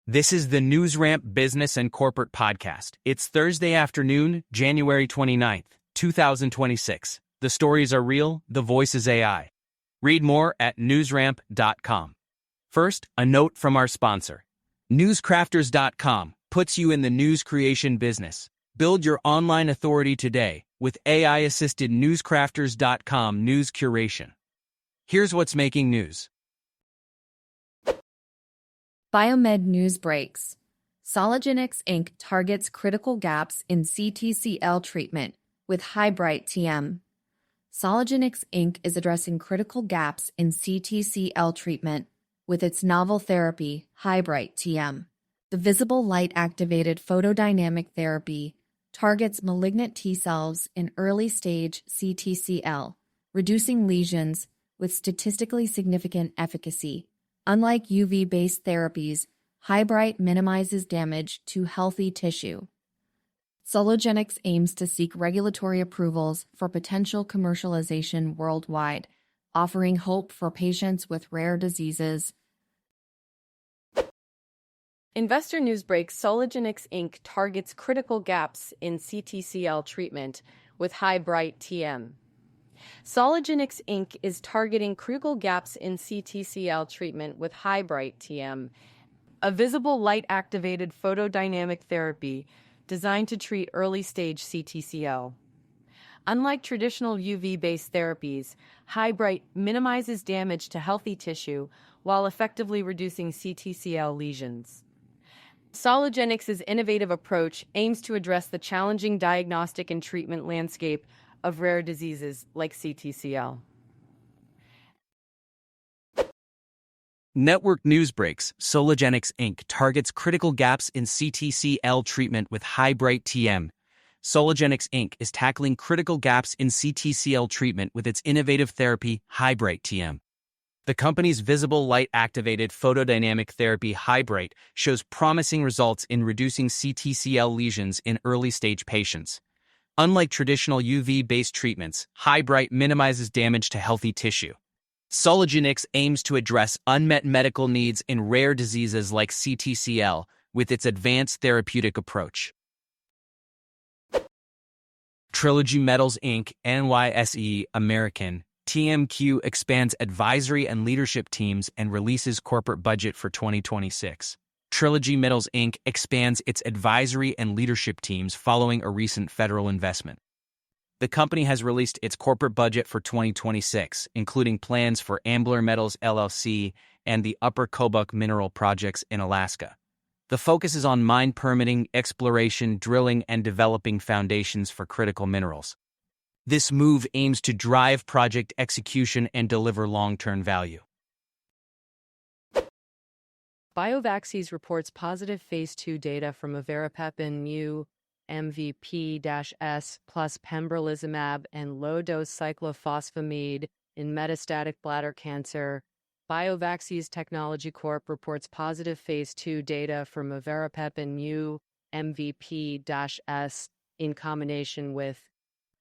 This is the NewsRamp Business and Corporate Podcast. It's Thursday afternoon, January 29th, 2026. The stories are real, the voice is AI. Read more at newsramp.com. First, a note from our sponsor. Newscrafters.com puts you in the news creation business. Build your online authority today with AI-assisted newscrafters.com news curation. Here's what's making news. Biomed news breaks. Soligenix Inc. targets critical gaps in CTCL treatment with HyBryte TM. Soligenix Inc. is addressing critical gaps in CTCL treatment with its novel therapy, HyBryte TM. The visible light-activated photodynamic therapy targets malignant T cells in early-stage CTCL, reducing lesions with statistically significant efficacy. Unlike UV-based therapies, HyBryte minimizes damage to healthy tissue. Soligenix aims to seek regulatory approvals for potential commercialization worldwide, offering hope for patients with rare diseases. Investor news breaks: Soligenix Inc. targets critical gaps in CTCL treatment with HyBryte TM. Soligenix Inc. is targeting critical gaps in CTCL treatment with HyBryte TM, a visible light-activated photodynamic therapy designed to treat early-stage CTCL. Unlike traditional UV-based therapies, HyBryte minimizes damage to healthy tissue while effectively reducing CTCL lesions. Soligenix's innovative approach aims to address the challenging diagnostic and treatment landscape of rare diseases like CTCL. Network news breaks: Soligenix Inc. targets critical gaps in CTCL treatment with HyBryte TM. Soligenix Inc. is tackling critical gaps in CTCL treatment with its innovative therapy, HyBryte TM. The company's visible light-activated photodynamic therapy, HyBryte, shows promising results in reducing CTCL lesions in early-stage patients. Unlike traditional UV-based treatments, HyBryte minimizes damage to healthy tissue. Soligenix aims to address unmet medical needs in rare diseases like CTCL with its advanced therapeutic approach. Trilogy Metals Inc. NYSE American TMQ expands advisory and leadership teams and releases corporate budget for 2026. Trilogy Metals Inc. expands its advisory and leadership teams following a recent federal investment. The company has released its corporate budget for 2026, including plans for Ambler Metals LLC and the Upper Kobuk mineral projects in Alaska. The focus is on mine permitting, exploration, drilling, and developing foundations for critical minerals. This move aims to drive project execution and deliver long-term value. Biovaxes reports positive Phase 2 data from Avaropepin mu MVP-S plus pembrolizumab and low-dose cyclophosphamide in metastatic bladder cancer. Biovaxes Technology Corp. reports positive Phase 2 data from Avaropepin mu MVP-S in combination with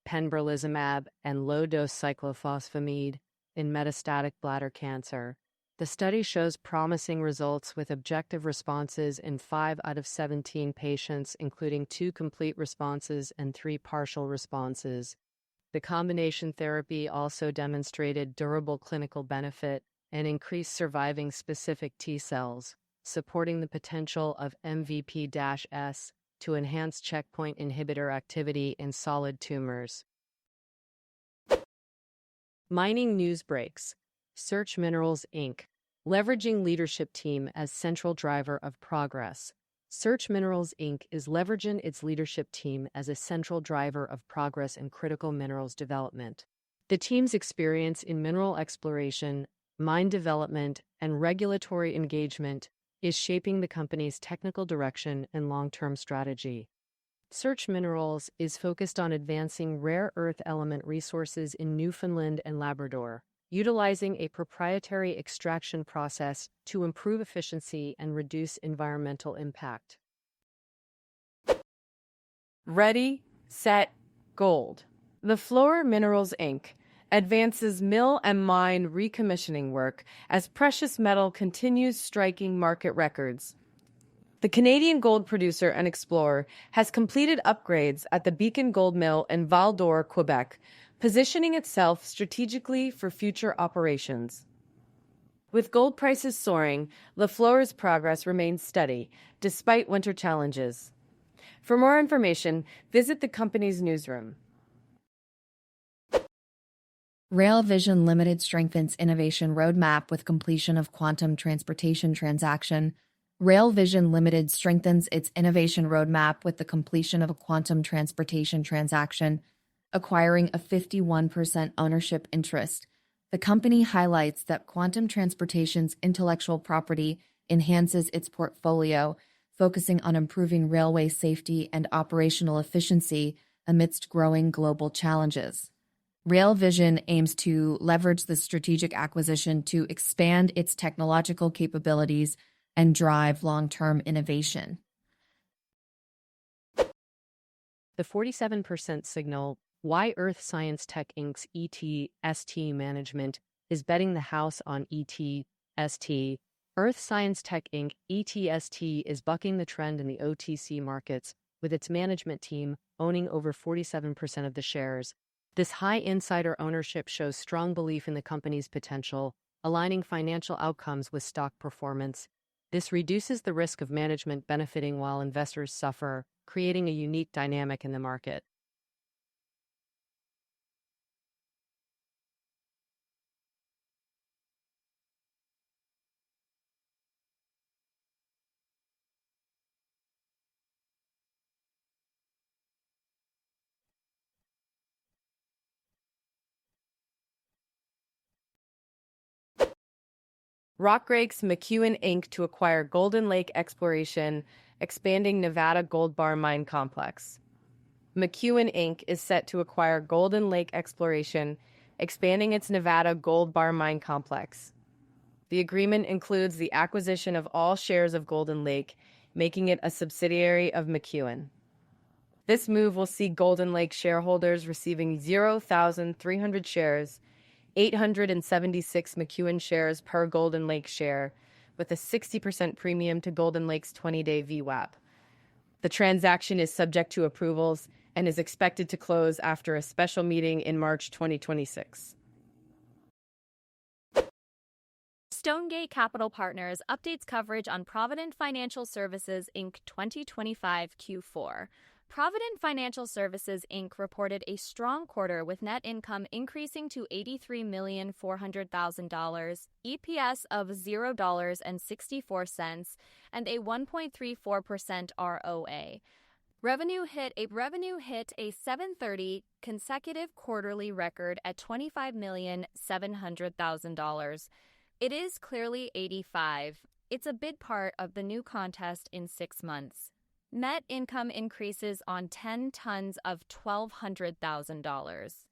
pembrolizumab and low-dose cyclophosphamide in metastatic bladder cancer. The study shows promising results with objective responses in 5 out of 17 patients, including 2 complete responses and 3 partial responses. The combination therapy also demonstrated durable clinical benefit and increased surviving specific T cells, supporting the potential of MVP-S to enhance checkpoint inhibitor activity in solid tumors. Mining news breaks: Search Minerals Inc. leveraging leadership team as central driver of progress. Search Minerals Inc. is leveraging its leadership team as a central driver of progress in critical minerals development. The team's experience in mineral exploration, mine development, and regulatory engagement is shaping the company's technical direction and long-term strategy. Search Minerals is focused on advancing rare earth element resources in Newfoundland and Labrador, utilizing a proprietary extraction process to improve efficiency and reduce environmental impact. Ready, set, gold. The Fluor Minerals Inc. advances mill and mine recommissioning work as precious metal continues striking market records. The Canadian gold producer and explorer has completed upgrades at the Beacon Gold Mill in Val d'Or, Quebec, positioning itself strategically for future operations. With gold prices soaring, Lafleur's progress remains steady, despite winter challenges. For more information, visit the company's newsroom. Rail Vision Limited strengthens innovation roadmap with completion of quantum transportation transaction. Rail Vision Limited strengthens its innovation roadmap with the completion of a quantum transportation transaction, acquiring a 51% ownership interest. The company highlights that quantum transportation's intellectual property enhances its portfolio, focusing on improving railway safety and operational efficiency amidst growing global challenges. Rail Vision aims to leverage the strategic acquisition to expand its technological capabilities and drive long-term innovation. The 47% signal why Earth Science Tech Inc.'s ETST management is betting the house on ETST. Earth Science Tech Inc. ETST is bucking the trend in the OTC markets, with its management team owning over 47% of the shares. This high insider ownership shows strong belief in the company's potential, aligning financial outcomes with stock performance. This reduces the risk of management benefiting while investors suffer, creating a unique dynamic in the market. Rockrakes McEwen Inc. to acquire Golden Lake Exploration, expanding Nevada Gold Bar Mine Complex. McEwen Inc. is set to acquire Golden Lake Exploration, expanding its Nevada Gold Bar Mine Complex. The agreement includes the acquisition of all shares of Golden Lake, making it a subsidiary of McEwen. This move will see Golden Lake shareholders receiving 0,300 shares, 876 McEwen shares per Golden Lake share, with a 60% premium to Golden Lake's 20-day VWAP. The transaction is subject to approvals and is expected to close after a special meeting in March 2026. Stonegate Capital Partners updates coverage on Provident Financial Services Inc. 2025 Q4. Provident Financial Services Inc. reported a strong quarter with net income increasing to $83,400,000, EPS of $0.64, and a 1.34% ROA. Revenue hit a 730 consecutive quarterly record at $25,700,000. It is clearly 85. It's a big part of the new contest in 6 months. Net income increases on 10 tons of $1,200,000.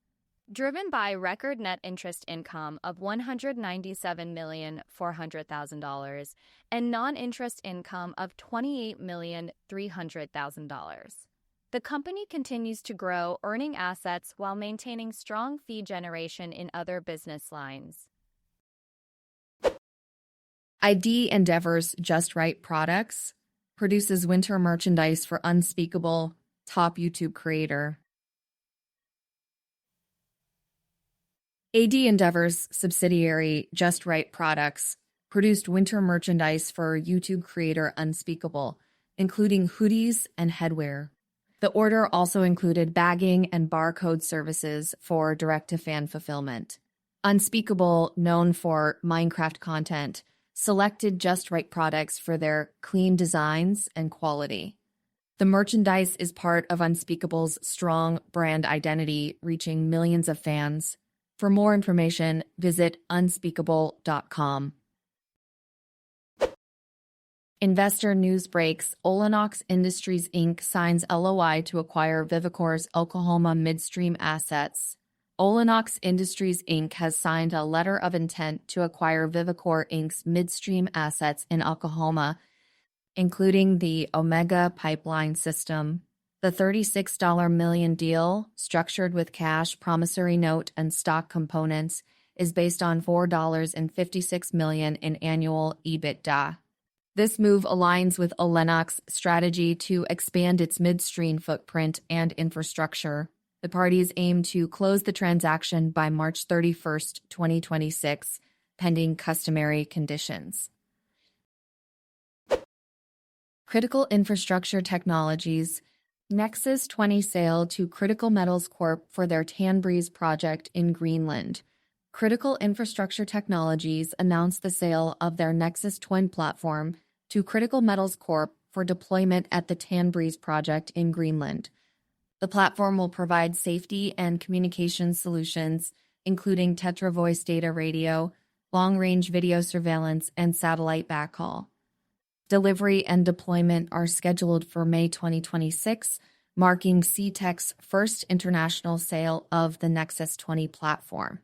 Driven by record net interest income of $197,400,000 and non-interest income of $28,300,000. The company continues to grow earning assets while maintaining strong fee generation in other business lines. ID Endeavor's Just Right products produces winter merchandise for Unspeakable, top YouTube creator. AD Endeavor's subsidiary Just Right Products produced winter merchandise for YouTube creator Unspeakable, including hoodies and headwear. The order also included bagging and barcode services for direct-to-fan fulfillment. Unspeakable, known for Minecraft content, selected Just Right products for their clean designs and quality. The merchandise is part of Unspeakable's strong brand identity, reaching millions of fans. For more information, visit unspeakable.com. Investor news breaks. Soligenix Industries Inc. signs LOI to acquire Vivicor's Oklahoma midstream assets. Soligenix Industries Inc. has signed a letter of intent to acquire Vivicor Inc.'s midstream assets in Oklahoma, including the Omega Pipeline System. The $36 million deal, structured with cash, promissory note, and stock components, is based on $4.56 million in annual EBITDA. This move aligns with Olenax's strategy to expand its midstream footprint and infrastructure. The parties aim to close the transaction by March 31st, 2026, pending customary conditions. Critical Infrastructure Technologies Nexus 20 sale to Critical Metals Corp for their Tanbreeze project in Greenland. Critical Infrastructure Technologies announced the sale of their Nexus Twin platform to Critical Metals Corp for deployment at the Tanbreeze project in Greenland. The platform will provide safety and communication solutions, including Tetra Voice data radio, long-range video surveillance, and satellite backhaul. Delivery and deployment are scheduled for May 2026, marking CTEC's first international sale of the Nexus 20 platform.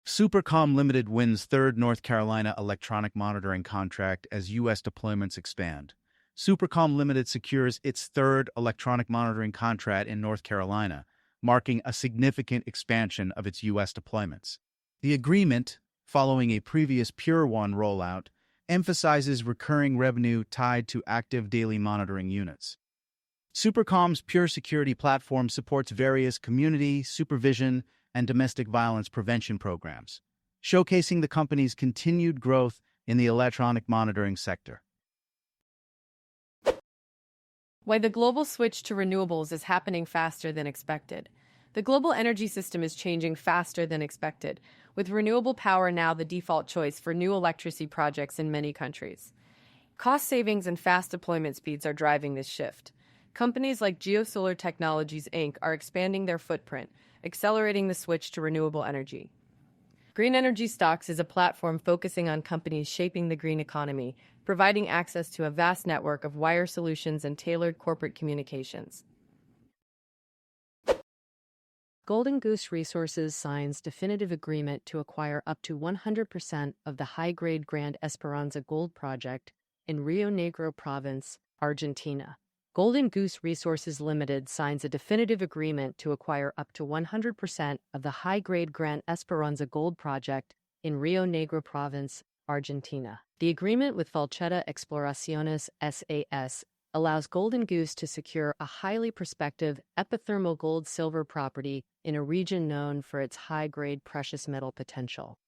Supercom Limited wins third North Carolina electronic monitoring contract as U.S. deployments expand. Supercom Limited secures its third electronic monitoring contract in North Carolina, marking a significant expansion of its U.S. deployments. The agreement, following a previous Pure One rollout, emphasizes recurring revenue tied to active daily monitoring units. Supercom's Pure Security platform supports various community, supervision, and domestic violence prevention programs, showcasing the company's continued growth in the electronic monitoring sector. Why the global switch to renewables is happening faster than expected. The global energy system is changing faster than expected, with renewable power now the default choice for new electricity projects in many countries. Cost savings and fast deployment speeds are driving this shift. Companies like GeoSolar Technologies Inc. are expanding their footprint, accelerating the switch to renewable energy. Green Energy Stocks is a platform focusing on companies shaping the green economy, providing access to a vast network of wire solutions and tailored corporate communications. Golden Goose Resources signs definitive agreement to acquire up to 100% of the high-grade Grand Esperanza gold project in Rio Negro province, Argentina. Golden Goose Resources Limited signs a definitive agreement to acquire up to 100% of the high-grade Grand Esperanza gold project in Rio Negro province, Argentina. The agreement with Falchetta Exploraciones SAS allows Golden Goose to secure a highly prospective epithermal gold-silver property in a region known for its high-grade precious metal potential.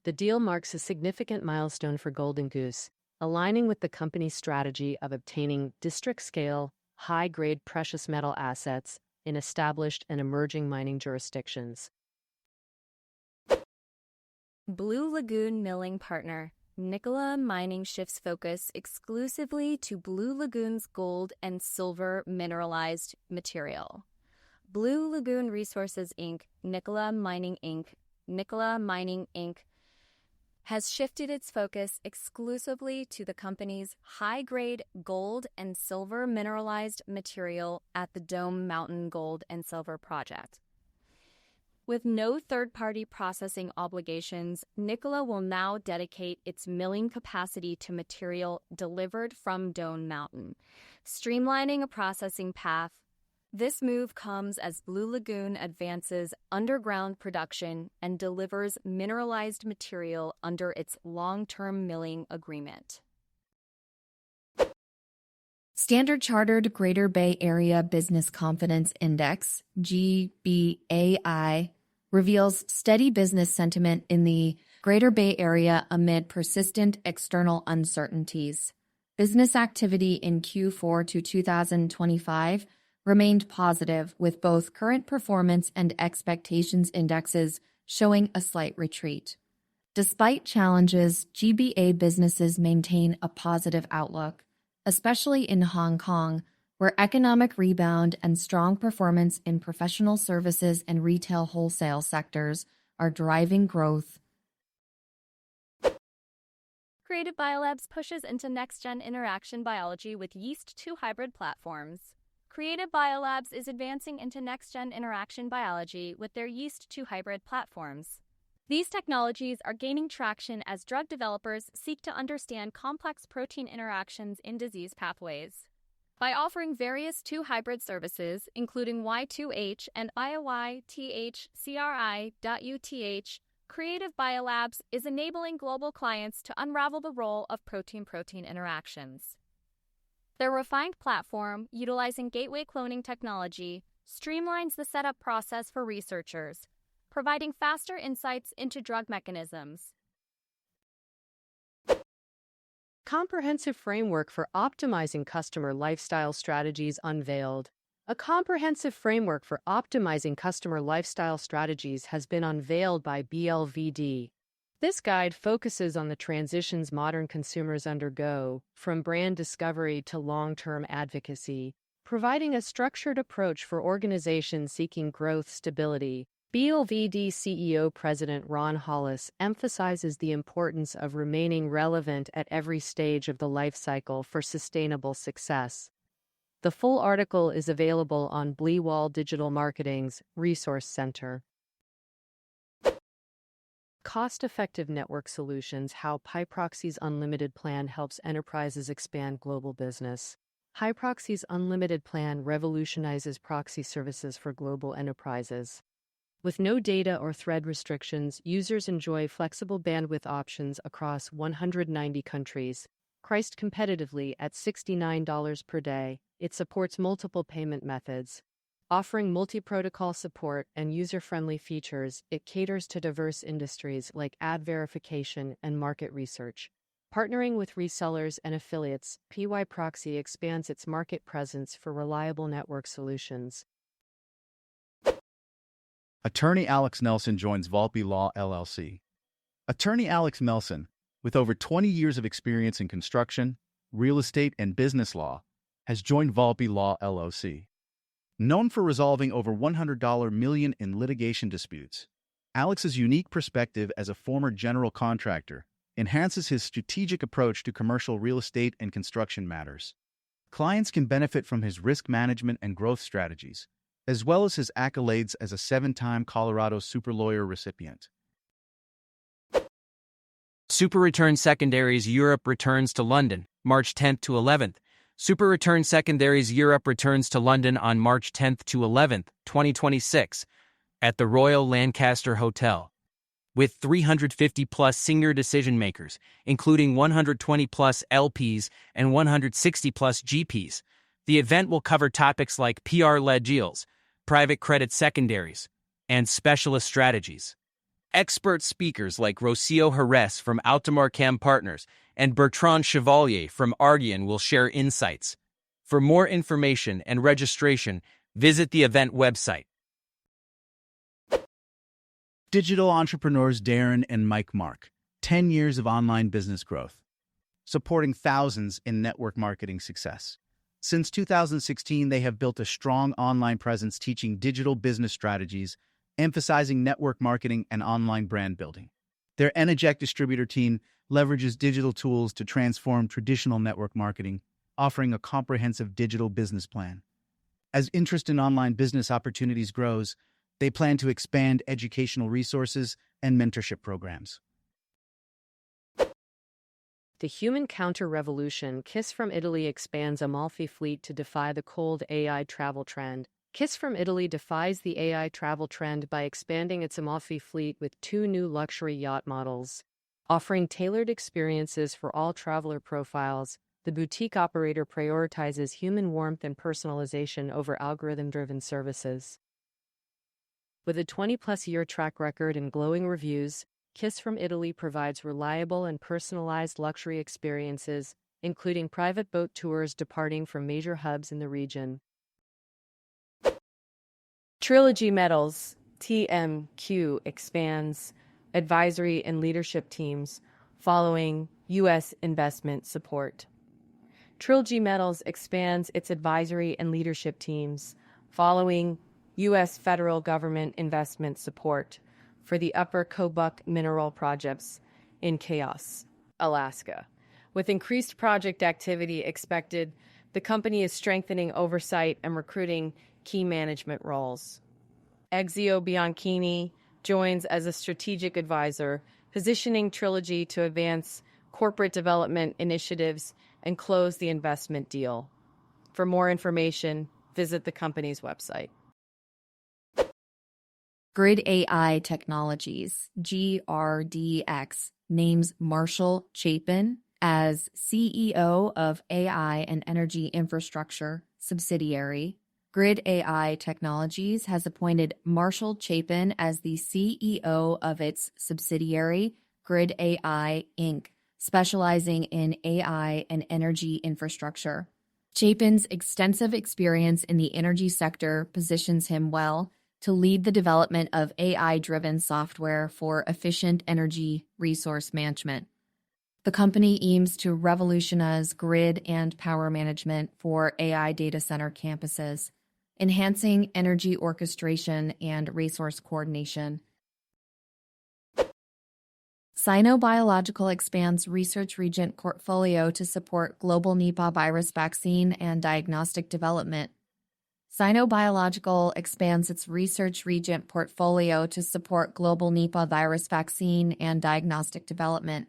The deal marks a significant milestone for Golden Goose, aligning with the company's strategy of obtaining district-scale, high-grade precious metal assets in established and emerging mining jurisdictions. Blue Lagoon milling partner Nikola Mining shifts focus exclusively to Blue Lagoon's gold and silver mineralized material. Blue Lagoon Resources Inc., Nikola Mining Inc. has shifted its focus exclusively to the company's high-grade gold and silver mineralized material at the Dome Mountain Gold and Silver Project. With no third-party processing obligations, Nikola will now dedicate its milling capacity to material delivered from Dome Mountain, streamlining a processing path. This move comes as Blue Lagoon advances underground production and delivers mineralized material under its long-term milling agreement. Standard Chartered Greater Bay Area Business Confidence Index, GBAI, reveals steady business sentiment in the Greater Bay Area amid persistent external uncertainties. Business activity in Q4 2025 remained positive, with both current performance and expectations indexes showing a slight retreat. Despite challenges, GBA businesses maintain a positive outlook, especially in Hong Kong, where economic rebound and strong performance in professional services and retail wholesale sectors are driving growth. Creative Biolabs pushes into next-gen interaction biology with yeast-2 hybrid platforms. Creative Biolabs is advancing into next-gen interaction biology with their yeast-2 hybrid platforms. These technologies are gaining traction as drug developers seek to understand complex protein interactions in disease pathways. By offering various 2 hybrid services, including Y2H and IOY-TH-CRI.UTH, Creative Biolabs is enabling global clients to unravel the role of protein-protein interactions. Their refined platform, utilizing gateway cloning technology, streamlines the setup process for researchers, providing faster insights into drug mechanisms. Comprehensive framework for optimizing customer lifestyle strategies unveiled. A comprehensive framework for optimizing customer lifestyle strategies has been unveiled by BLVD. This guide focuses on the transitions modern consumers undergo, from brand discovery to long-term advocacy, providing a structured approach for organizations seeking growth stability. BLVD CEO President Ron Hollis emphasizes the importance of remaining relevant at every stage of the life cycle for sustainable success. The full article is available on Bleewall Digital Marketing's Resource Center. Cost-effective network solutions: how HyProxy's Unlimited plan helps enterprises expand global business. HyProxy's Unlimited plan revolutionizes proxy services for global enterprises. With no data or thread restrictions, users enjoy flexible bandwidth options across 190 countries. Priced competitively at $69 per day, it supports multiple payment methods. Offering multi-protocol support and user-friendly features, it caters to diverse industries like ad verification and market research. Partnering with resellers and affiliates, HyProxy expands its market presence for reliable network solutions. Attorney Alex Nelson joins Volpe Law LLC. Attorney Alex Nelson, with over 20 years of experience in construction, real estate, and business law, has joined Volpe Law LLC. Known for resolving over $100 million in litigation disputes, Alex's unique perspective as a former general contractor enhances his strategic approach to commercial real estate and construction matters. Clients can benefit from his risk management and growth strategies, as well as his accolades as a 7-time Colorado Super Lawyer recipient. Super Return Secondaries Europe returns to London, March 10th to 11th. Super Return Secondaries Europe returns to London on March 10th to 11th, 2026, at the Royal Lancaster Hotel. With 350-plus senior decision-makers, including 120-plus LPs and 160-plus GPs, the event will cover topics like PR-led deals, private credit secondaries, and specialist strategies. Expert speakers like Rocio Jerez from Altamar Cam Partners and Bertrand Chevalier from Ardian will share insights. For more information and registration, visit the event website. Digital entrepreneurs Darren and Mike Mark, 10 years of online business growth, supporting thousands in network marketing success. Since 2016, they have built a strong online presence teaching digital business strategies, emphasizing network marketing and online brand building. Their Energec distributor team leverages digital tools to transform traditional network marketing, offering a comprehensive digital business plan. As interest in online business opportunities grows, they plan to expand educational resources and mentorship programs. The human counter-revolution, Kiss from Italy expands Amalfi fleet to defy the cold AI travel trend. Kiss from Italy defies the AI travel trend by expanding its Amalfi fleet with 2 new luxury yacht models. Offering tailored experiences for all traveler profiles, the boutique operator prioritizes human warmth and personalization over algorithm-driven services. With a 20-plus year track record and glowing reviews, Kiss from Italy provides reliable and personalized luxury experiences, including private boat tours departing from major hubs in the region. Trilogy Metals, TMQ, expands advisory and leadership teams following U.S. investment support. Trilogy Metals expands its advisory and leadership teams following U.S. federal government investment support for the Upper Kobuk mineral projects in Chaos, Alaska. With increased project activity expected, the company is strengthening oversight and recruiting key management roles. Exio Bianchini joins as a strategic advisor, positioning Trilogy to advance corporate development initiatives and close the investment deal. For more information, visit the company's website. Grid AI Technologies, GRDX, names Marshall Chapin as CEO of AI and Energy Infrastructure subsidiary. Grid AI Technologies has appointed Marshall Chapin as the CEO of its subsidiary, Grid AI Inc., specializing in AI and energy infrastructure. Chapin's extensive experience in the energy sector positions him well to lead the development of AI-driven software for efficient energy resource management. The company aims to revolutionize grid and power management for AI data center campuses, enhancing energy orchestration and resource coordination. Sinobiological expands research reagent portfolio to support global Nipah virus vaccine and diagnostic development. Sinobiological expands its research reagent portfolio to support global Nipah virus vaccine and diagnostic development.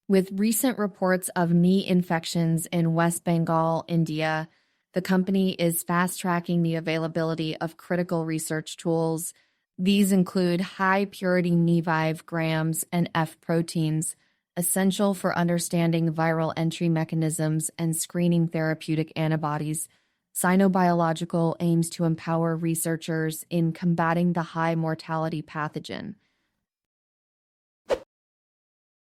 With recent reports of knee infections in West Bengal, India, the company is fast-tracking the availability of critical research tools. These include high-purity Nevive grams and F proteins, essential for understanding viral entry mechanisms and screening therapeutic antibodies. Sinobiological aims to empower researchers in combating the high-mortality pathogen.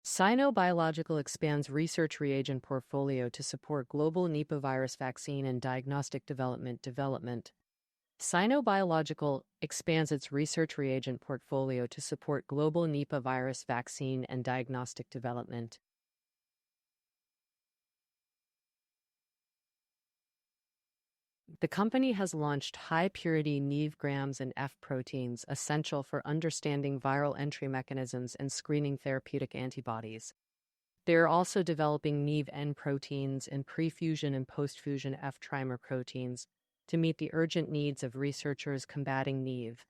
Sinobiological expands research reagent portfolio to support global Nipah virus vaccine and diagnostic development. Sinobiological expands its research reagent portfolio to support global Nipah virus vaccine and diagnostic development. The company has launched high-purity Neve grams and F proteins, essential for understanding viral entry mechanisms and screening therapeutic antibodies. They are also developing Neve N proteins and pre-fusion and post-fusion F trimer proteins to meet the urgent needs of researchers combating Neve.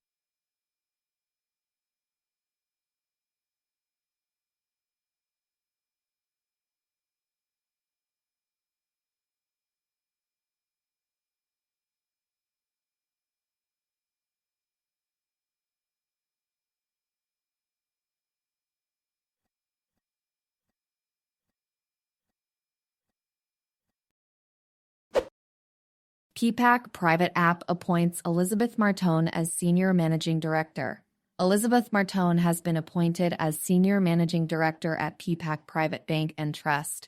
PPAC Private App appoints Elizabeth Martone as Senior Managing Director. Elizabeth Martone has been appointed as Senior Managing Director at PPAC Private Bank and Trust.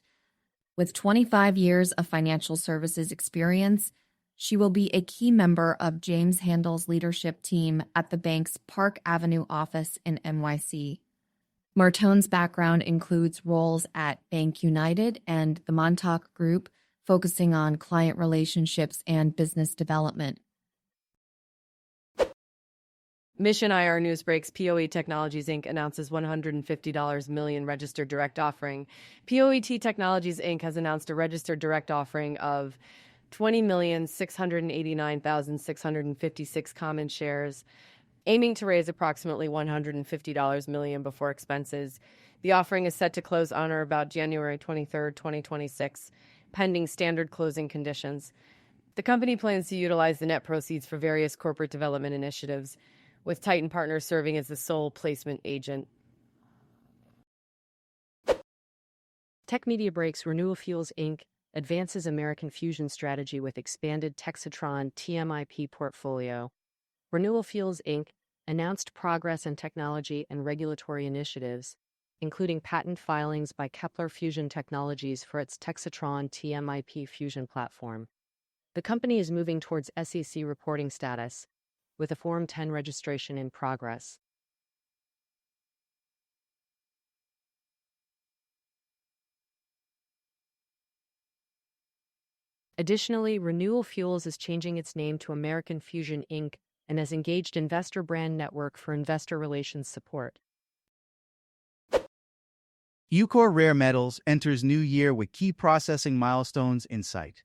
With 25 years of financial services experience, she will be a key member of James Handel's leadership team at the bank's Park Avenue office in NYC. Martone's background includes roles at Bank United and the Montauk Group, focusing on client relationships and business development. Mission IR News breaks. POE Technologies Inc. announces $150 million registered direct offering. POET Technologies Inc. has announced a registered direct offering of 20,689,656 common shares, aiming to raise approximately $150 million before expenses. The offering is set to close on or about January 23, 2026. Pending standard closing conditions. The company plans to utilize the net proceeds for various corporate development initiatives, with Titan Partners serving as the sole placement agent. Tech Media breaks. Renewal Fuels Inc. advances American fusion strategy with expanded Texatron TMIP portfolio. Renewal Fuels Inc. announced progress in technology and regulatory initiatives, including patent filings by Kepler Fusion Technologies for its Texatron TMIP fusion platform. The company is moving towards SEC reporting status, with a Form 10 registration in progress. Additionally, Renewal Fuels is changing its name to American Fusion Inc. and has engaged Investor Brand Network for investor relations support. Eucor Rare Metals enters new year with key processing milestones in sight.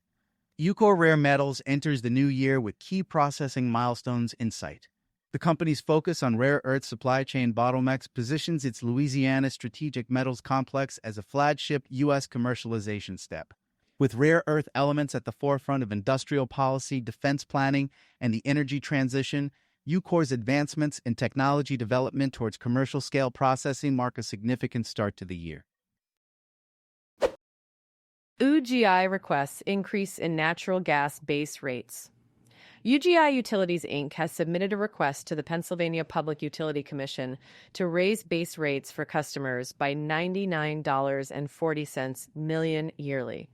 Eucor Rare Metals enters the new year with key processing milestones in sight. The company's focus on rare earth supply chain bottlenecks positions its Louisiana Strategic Metals Complex as a flagship U.S. commercialization step. With rare earth elements at the forefront of industrial policy, defense planning, and the energy transition, Ucore's advancements in technology development towards commercial-scale processing mark a significant start to the year. UGI requests increase in natural gas base rates. UGI Utilities Inc. has submitted a request to the Pennsylvania Public Utility Commission to raise base rates for customers by $99.40 million yearly.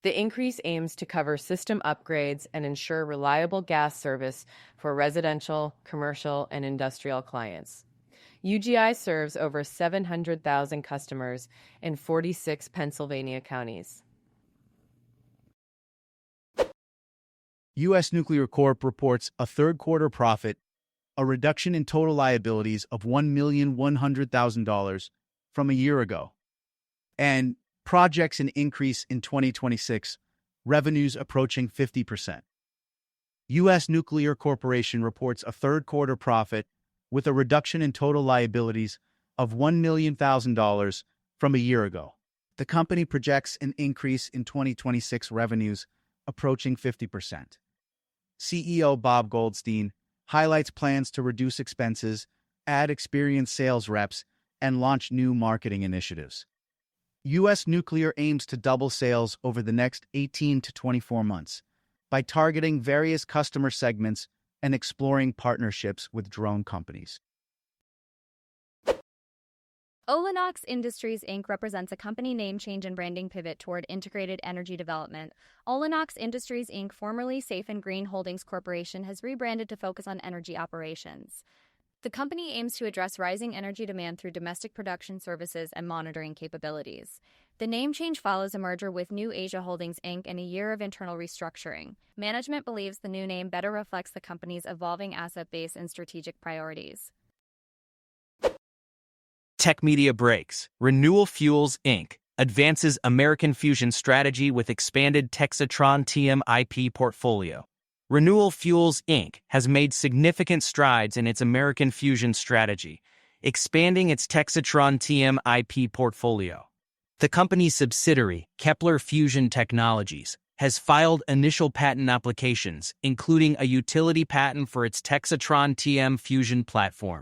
The increase aims to cover system upgrades and ensure reliable gas service for residential, commercial, and industrial clients. UGI serves over 700,000 customers in 46 Pennsylvania counties. U.S. Nuclear Corp reports a third-quarter profit, a reduction in total liabilities of $1,100,000 from a year ago, and projects an increase in 2026, revenues approaching 50%. U.S. Nuclear Corporation reports a third-quarter profit with a reduction in total liabilities of $1,000,000 from a year ago. The company projects an increase in 2026 revenues approaching 50%. CEO Bob Goldstein highlights plans to reduce expenses, add experienced sales reps, and launch new marketing initiatives. U.S. Nuclear aims to double sales over the next 18 to 24 months by targeting various customer segments and exploring partnerships with drone companies. Soligenix Industries Inc. represents a company name change and branding pivot toward integrated energy development. Soligenix Industries Inc., formerly Safe and Green Holdings Corporation, has rebranded to focus on energy operations. The company aims to address rising energy demand through domestic production services and monitoring capabilities. The name change follows a merger with New Asia Holdings Inc. and a year of internal restructuring. Management believes the new name better reflects the company's evolving asset base and strategic priorities. Tech Media breaks. Renewal Fuels Inc. advances American fusion strategy with expanded Texatron TM IP portfolio. Renewal Fuels Inc. has made significant strides in its American fusion strategy, expanding its Texatron TM IP portfolio. The company's subsidiary, Kepler Fusion Technologies, has filed initial patent applications, including a utility patent for its Texatron TM fusion platform.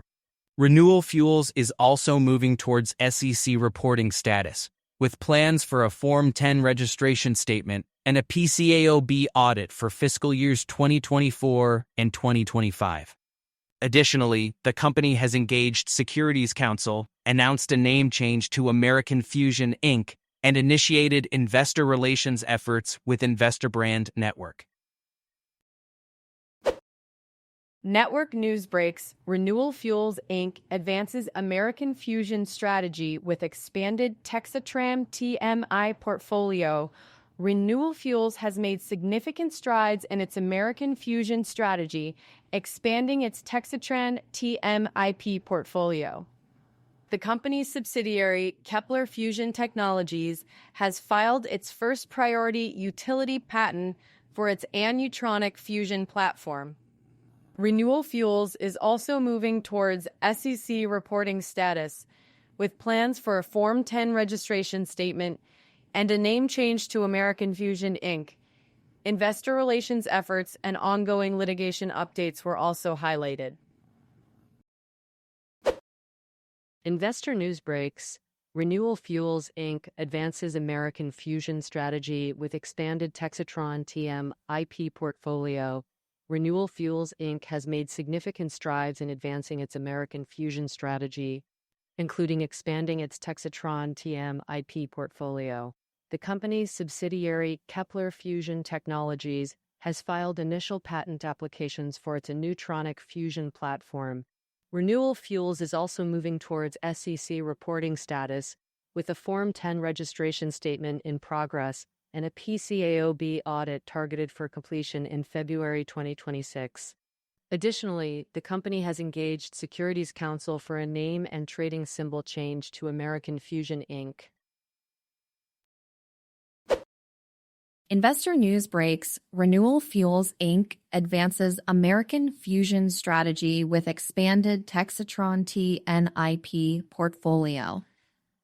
Renewal Fuels is also moving towards SEC reporting status, with plans for a Form 10 registration statement and a PCAOB audit for fiscal years 2024 and 2025. Additionally, the company has engaged Securities Counsel, announced a name change to American Fusion Inc., and initiated investor relations efforts with Investor Brand Network. Network news breaks. Renewal Fuels Inc. advances American fusion strategy with expanded Texatron TMI portfolio. Renewal Fuels has made significant strides in its American fusion strategy, expanding its Texatron TM IP portfolio. The company's subsidiary, Kepler Fusion Technologies, has filed its first priority utility patent for its anetronic fusion platform. Renewal Fuels is also moving towards SEC reporting status, with plans for a Form 10 registration statement and a name change to American Fusion Inc. Investor relations efforts and ongoing litigation updates were also highlighted. Investor news breaks. Renewal Fuels Inc. advances American fusion strategy with expanded Texatron TM IP portfolio. Renewal Fuels Inc. has made significant strides in advancing its American fusion strategy, including expanding its Texatron TM IP portfolio. The company's subsidiary, Kepler Fusion Technologies, has filed initial patent applications for its anetronic fusion platform. Renewal Fuels is also moving towards SEC reporting status, with a Form 10 registration statement in progress and a PCAOB audit targeted for completion in February 2026. Additionally, the company has engaged Securities Counsel for a name and trading symbol change to American Fusion Inc. Investor news breaks. Renewal Fuels Inc. advances American fusion strategy with expanded Texatron TNIP portfolio.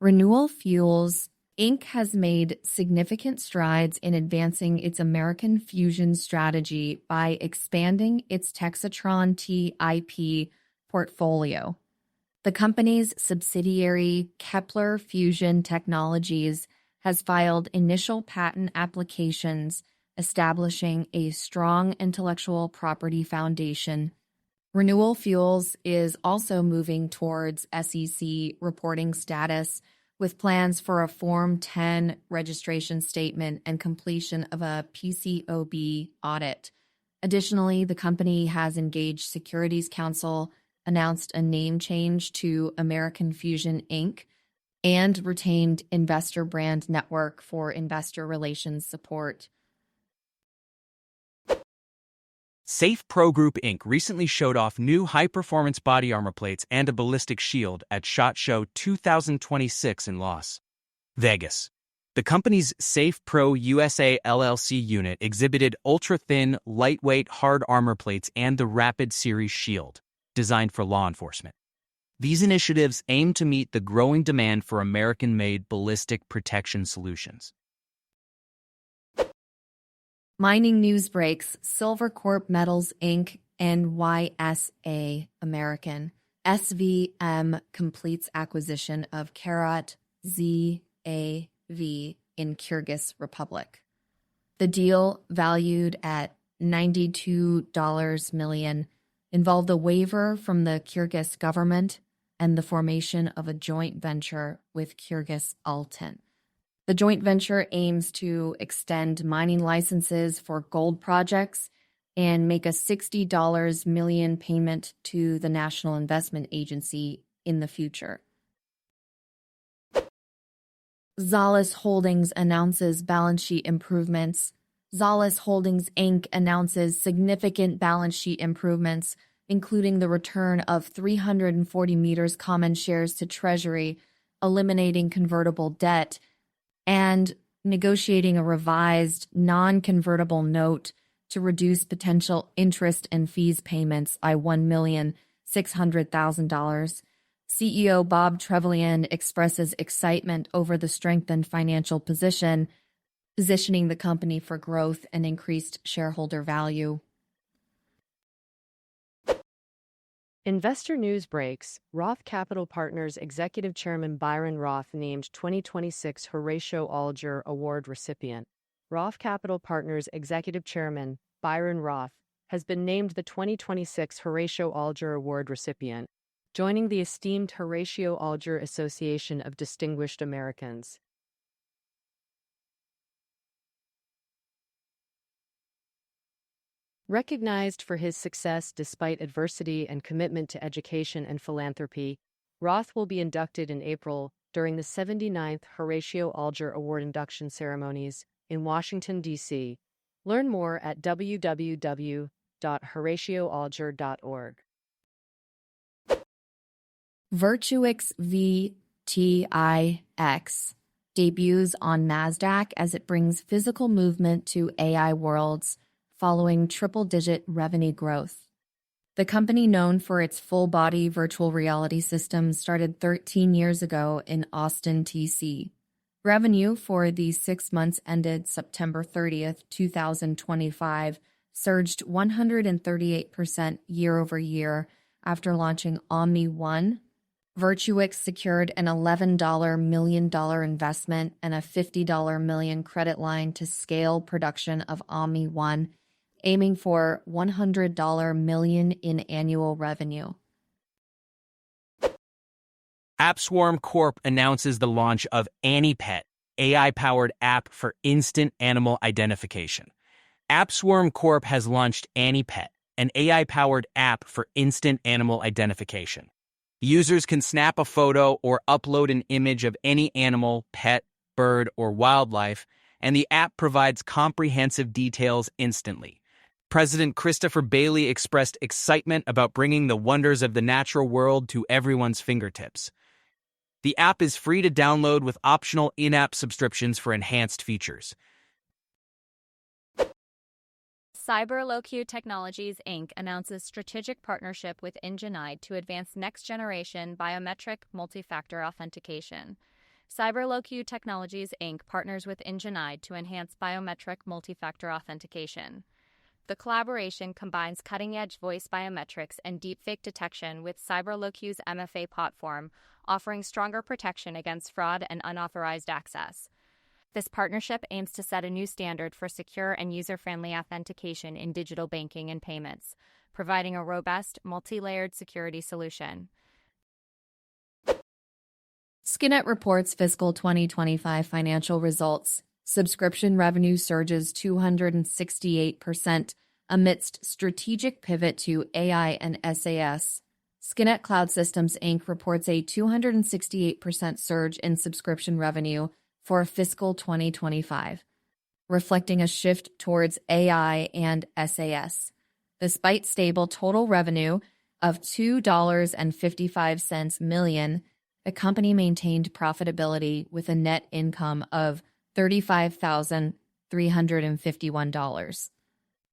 Renewal Fuels Inc. has made significant strides in advancing its American fusion strategy by expanding its Texatron TIP portfolio. The company's subsidiary, Kepler Fusion Technologies, has filed initial patent applications establishing a strong intellectual property foundation. Renewal Fuels is also moving towards SEC reporting status with plans for a Form 10 registration statement and completion of a PCOB audit. Additionally, the company has engaged Securities Counsel, announced a name change to American Fusion Inc., and retained Investor Brand Network for investor relations support. Safe Pro Group Inc. recently showed off new high-performance body armor plates and a ballistic shield at SHOT Show 2026 in Las Vegas. The company's Safe Pro USA LLC unit exhibited ultra-thin, lightweight hard armor plates and the Rapid Series shield, designed for law enforcement. These initiatives aim to meet the growing demand for American-made ballistic protection solutions. Mining news breaks: Silvercorp Metals Inc. NYSA American SVM completes acquisition of Karat ZAV in Kyrgyz Republic. The deal, valued at $92 million, involved a waiver from the Kyrgyz government and the formation of a joint venture with Kyrgyz Altan. The joint venture aims to extend mining licenses for gold projects and make a $60 million payment to the National Investment Agency in the future. Zollis Holdings announces balance sheet improvements. Zollis Holdings Inc. announces significant balance sheet improvements, including the return of 340 meters common shares to Treasury, eliminating convertible debt, and negotiating a revised non-convertible note to reduce potential interest and fees payments by $1,600,000. CEO Bob Trevelyan expresses excitement over the strengthened financial position, positioning the company for growth and increased shareholder value. Investor news breaks: Roth Capital Partners Executive Chairman Byron Roth named 2026 Horatio Alger Award recipient. Roth Capital Partners Executive Chairman Byron Roth has been named the 2026 Horatio Alger Award recipient, joining the esteemed Horatio Alger Association of Distinguished Americans. Recognized for his success despite adversity and commitment to education and philanthropy, Roth will be inducted in April during the 79th Horatio Alger Award induction ceremonies in Washington, D.C. Learn more at www.horatioalger.org. Virtuix VTIX debuts on NASDAQ as it brings physical movement to AI worlds, following triple-digit revenue growth. The company, known for its full-body virtual reality systems, started 13 years ago in Austin, TC. Revenue for the 6 months ended September 30th, 2025, surged 138% year-over-year after launching Omni One. Virtuix secured an $11 million investment and a $50 million credit line to scale production of Omni One, aiming for $100 million in annual revenue. AppSwarm Corp announces the launch of AnyPet, AI-powered app for instant animal identification. AppSwarm Corp has launched AnyPet, an AI-powered app for instant animal identification. Users can snap a photo or upload an image of any animal, pet, bird, or wildlife, and the app provides comprehensive details instantly. President Christopher Bailey expressed excitement about bringing the wonders of the natural world to everyone's fingertips. The app is free to download with optional in-app subscriptions for enhanced features. CyberLoQ Technologies Inc. announces strategic partnership with Ingenide to advance next-generation biometric multi-factor authentication. CyberLoQ Technologies Inc. partners with Ingenide to enhance biometric multi-factor authentication. The collaboration combines cutting-edge voice biometrics and deepfake detection with CyberLoQ's MFA platform, offering stronger protection against fraud and unauthorized access. This partnership aims to set a new standard for secure and user-friendly authentication in digital banking and payments, providing a robust, multi-layered security solution. Skinet reports fiscal 2025 financial results. Subscription revenue surges 268% amidst strategic pivot to AI and SaaS. Skinet Cloud Systems Inc. reports a 268% surge in subscription revenue for fiscal 2025, reflecting a shift towards AI and SaaS. Despite stable total revenue of $2.55 million, the company maintained profitability with a net income of $35,351.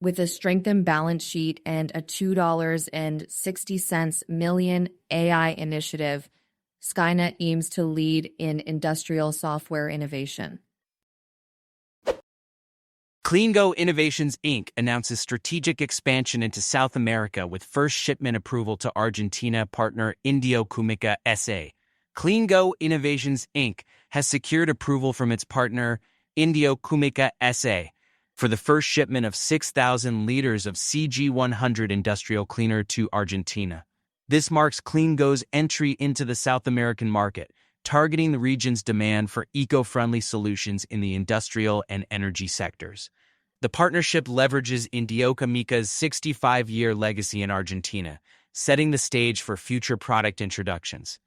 With a strengthened balance sheet and a $2.60 million AI initiative, Skynet aims to lead in industrial software innovation. CleanGo Innovations Inc. announces strategic expansion into South America with first shipment approval to Argentina partner Indio Química S.A. CleanGo Innovations Inc. has secured approval from its partner Indio Química S.A. for the first shipment of 6,000 liters of CG100 industrial cleaner to Argentina. This marks CleanGo's entry into the South American market, targeting the region's demand for eco-friendly solutions in the industrial and energy sectors. The partnership leverages Indio Química's 65-year legacy in Argentina, setting the stage for future product introductions.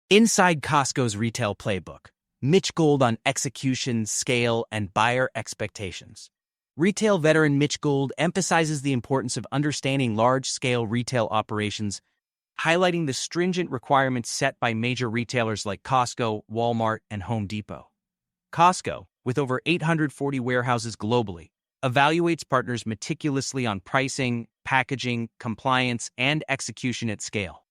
Inside Costco's retail playbook, Mitch Gold on execution, scale, and buyer expectations. Retail veteran Mitch Gold emphasizes the importance of understanding large-scale retail operations, highlighting the stringent requirements set by major retailers like Costco, Walmart, and Home Depot. Costco, with over 840 warehouses globally, evaluates partners meticulously on pricing, packaging, compliance, and execution at scale.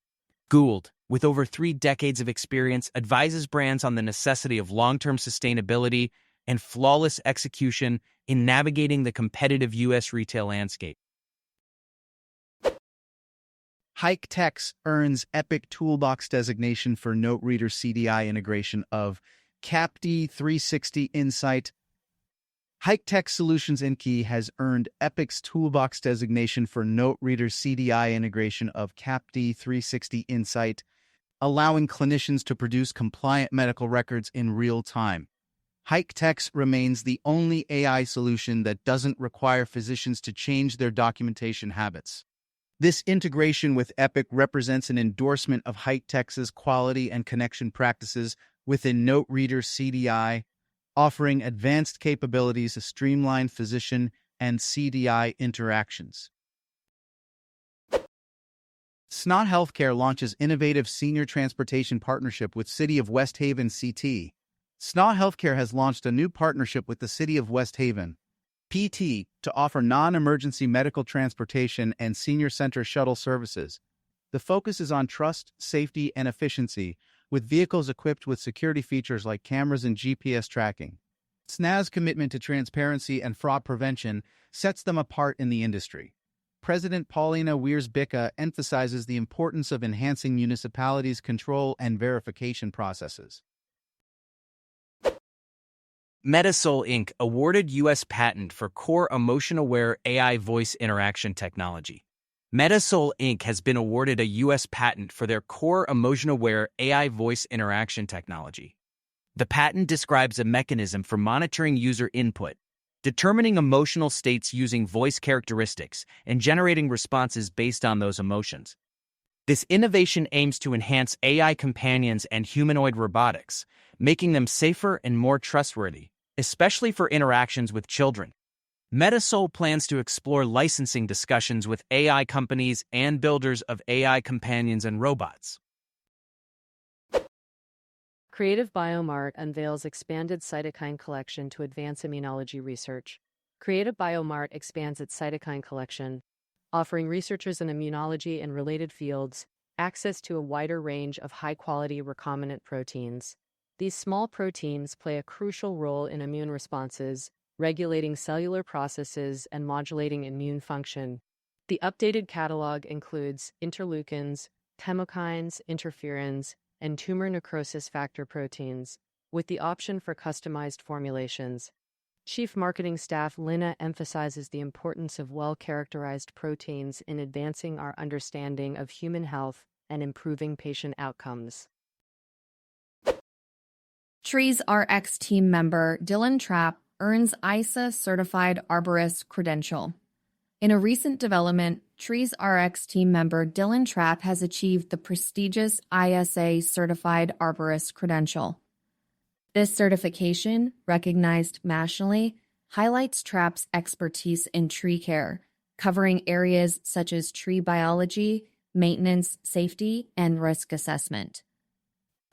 Gould, with over 3 decades of experience, advises brands on the necessity of long-term sustainability and flawless execution in navigating the competitive U.S. retail landscape. HyBryte earns Epic Toolbox designation for Note Reader CDI integration of CAPD 360 Insight. HyBryte Solutions Inc. has earned Epic's Toolbox designation for Note Reader CDI integration of CAPD 360 Insight, allowing clinicians to produce compliant medical records in real time. HyBryte remains the only AI solution that doesn't require physicians to change their documentation habits. This integration with Epic represents an endorsement of HyBryte's quality and connection practices within Note Reader CDI, offering advanced capabilities to streamline physician and CDI interactions. Snot Healthcare launches innovative senior transportation partnership with City of West Haven CT. Snot Healthcare has launched a new partnership with the City of West Haven, PT, to offer non-emergency medical transportation and senior center shuttle services. The focus is on trust, safety, and efficiency, with vehicles equipped with security features like cameras and GPS tracking. SNA's commitment to transparency and fraud prevention sets them apart in the industry. President Paulina Weirs-Bicka emphasizes the importance of enhancing municipalities' control and verification processes. Metasol Inc. awarded U.S. patent for core emotion-aware AI voice interaction technology. Metasol Inc. has been awarded a U.S. patent for their core emotion-aware AI voice interaction technology. The patent describes a mechanism for monitoring user input, determining emotional states using voice characteristics, and generating responses based on those emotions. This innovation aims to enhance AI companions and humanoid robotics, making them safer and more trustworthy, especially for interactions with children. Metasol plans to explore licensing discussions with AI companies and builders of AI companions and robots. Creative Biomart unveils expanded cytokine collection to advance immunology research. Creative Biomart expands its cytokine collection, offering researchers in immunology and related fields access to a wider range of high-quality recombinant proteins. These small proteins play a crucial role in immune responses, regulating cellular processes and modulating immune function. The updated catalog includes interleukins, chemokines, interferons, and tumor necrosis factor proteins, with the option for customized formulations. Chief Marketing Staff Lina emphasizes the importance of well-characterized proteins in advancing our understanding of human health and improving patient outcomes. Trees RX team member Dylan Trapp earns ISA Certified Arborist credential. In a recent development, Trees RX team member Dylan Trapp has achieved the prestigious ISA Certified Arborist credential. This certification, recognized nationally, highlights Trapp's expertise in tree care, covering areas such as tree biology, maintenance, safety, and risk assessment.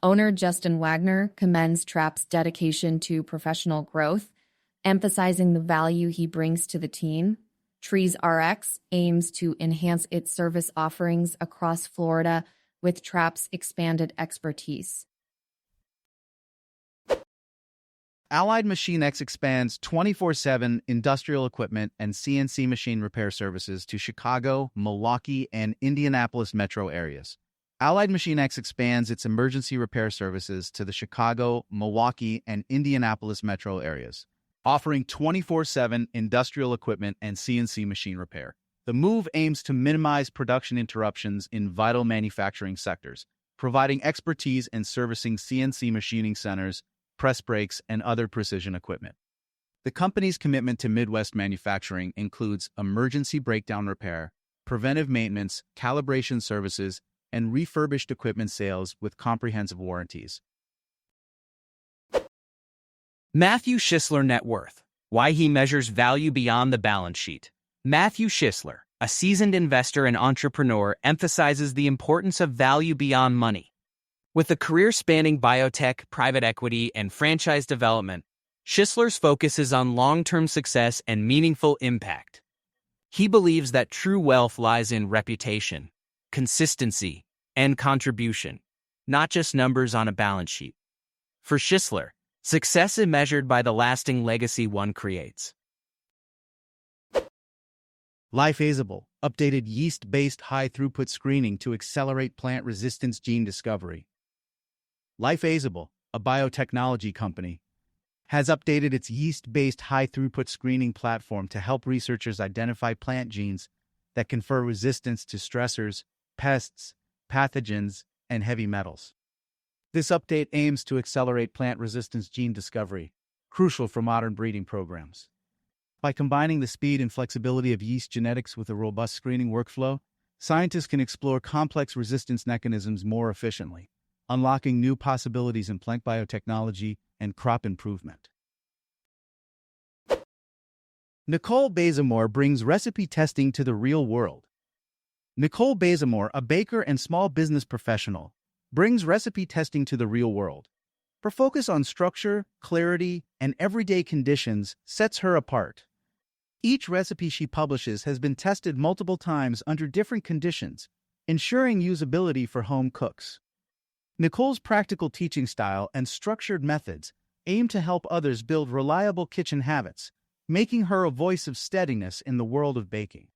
Owner Justin Wagner commends Trapp's dedication to professional growth, emphasizing the value he brings to the team. Trees RX aims to enhance its service offerings across Florida with Trapp's expanded expertise. Allied Machine X expands 24/7 industrial equipment and CNC machine repair services to Chicago, Milwaukee, and Indianapolis metro areas. Allied Machine X expands its emergency repair services to the Chicago, Milwaukee, and Indianapolis metro areas, offering 24/7 industrial equipment and CNC machine repair. The move aims to minimize production interruptions in vital manufacturing sectors, providing expertise in servicing CNC machining centers, press brakes, and other precision equipment. The company's commitment to Midwest manufacturing includes emergency breakdown repair, preventive maintenance, calibration services, and refurbished equipment sales with comprehensive warranties. Matthew Schisler net worth. Why he measures value beyond the balance sheet. Matthew Schisler, a seasoned investor and entrepreneur, emphasizes the importance of value beyond money. With a career spanning biotech, private equity, and franchise development, Schisler's focus is on long-term success and meaningful impact. He believes that true wealth lies in reputation, consistency, and contribution, not just numbers on a balance sheet. For Schisler, success is measured by the lasting legacy one creates. Lifeasable, updated yeast-based high-throughput screening to accelerate plant resistance gene discovery. Lifeasable, a biotechnology company, has updated its yeast-based high-throughput screening platform to help researchers identify plant genes that confer resistance to stressors, pests, pathogens, and heavy metals. This update aims to accelerate plant resistance gene discovery, crucial for modern breeding programs. By combining the speed and flexibility of yeast genetics with a robust screening workflow, scientists can explore complex resistance mechanisms more efficiently, unlocking new possibilities in plant biotechnology and crop improvement. Nicole Bazemore brings recipe testing to the real world. Nicole Bazemore, a baker and small business professional, brings recipe testing to the real world. Her focus on structure, clarity, and everyday conditions sets her apart. Each recipe she publishes has been tested multiple times under different conditions, ensuring usability for home cooks. Nicole's practical teaching style and structured methods aim to help others build reliable kitchen habits, making her a voice of steadiness in the world of baking.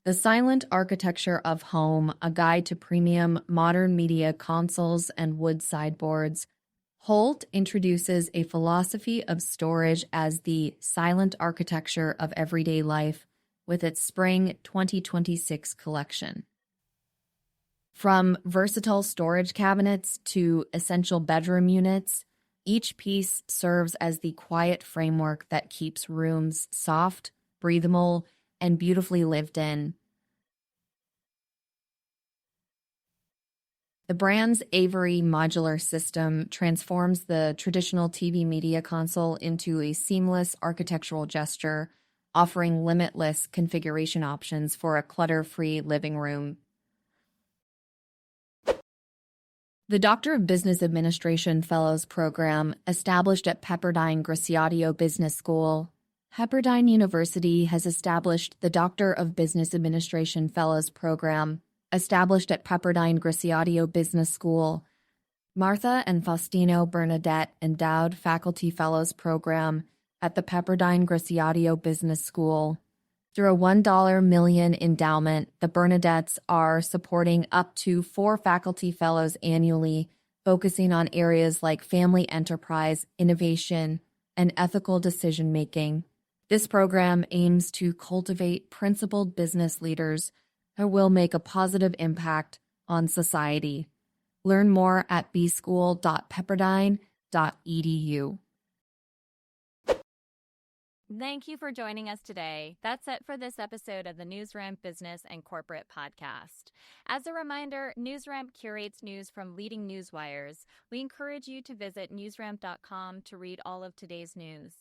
The Silent Architecture of Home, a guide to premium modern media consoles and wood sideboards. Holt introduces a philosophy of storage as the silent architecture of everyday life with its Spring 2026 collection. From versatile storage cabinets to essential bedroom units, each piece serves as the quiet framework that keeps rooms soft, breathable, and beautifully lived in. The brand's Avery modular system transforms the traditional TV media console into a seamless architectural gesture, offering limitless configuration options for a clutter-free living room. The Doctor of Business Administration Fellows Program, established at Pepperdine Graciadio Business School, Pepperdine University has established the Doctor of Business Administration Fellows Program, established at Pepperdine Graciadio Business School. Martha and Faustino Bernadette Endowed Faculty Fellows Program at the Pepperdine Graciadio Business School. Through a $1 million endowment, the Bernadettes are supporting up to 4 faculty fellows annually, focusing on areas like family enterprise, innovation, and ethical decision-making. This program aims to cultivate principled business leaders who will make a positive impact on society. Learn more at bschool.pepperdine.edu. Thank you for joining us today. That's it for this episode of the NewsRamp Business and Corporate Podcast. As a reminder, NewsRamp curates news from leading news wires. We encourage you to visit newsramp.com to read all of today's news.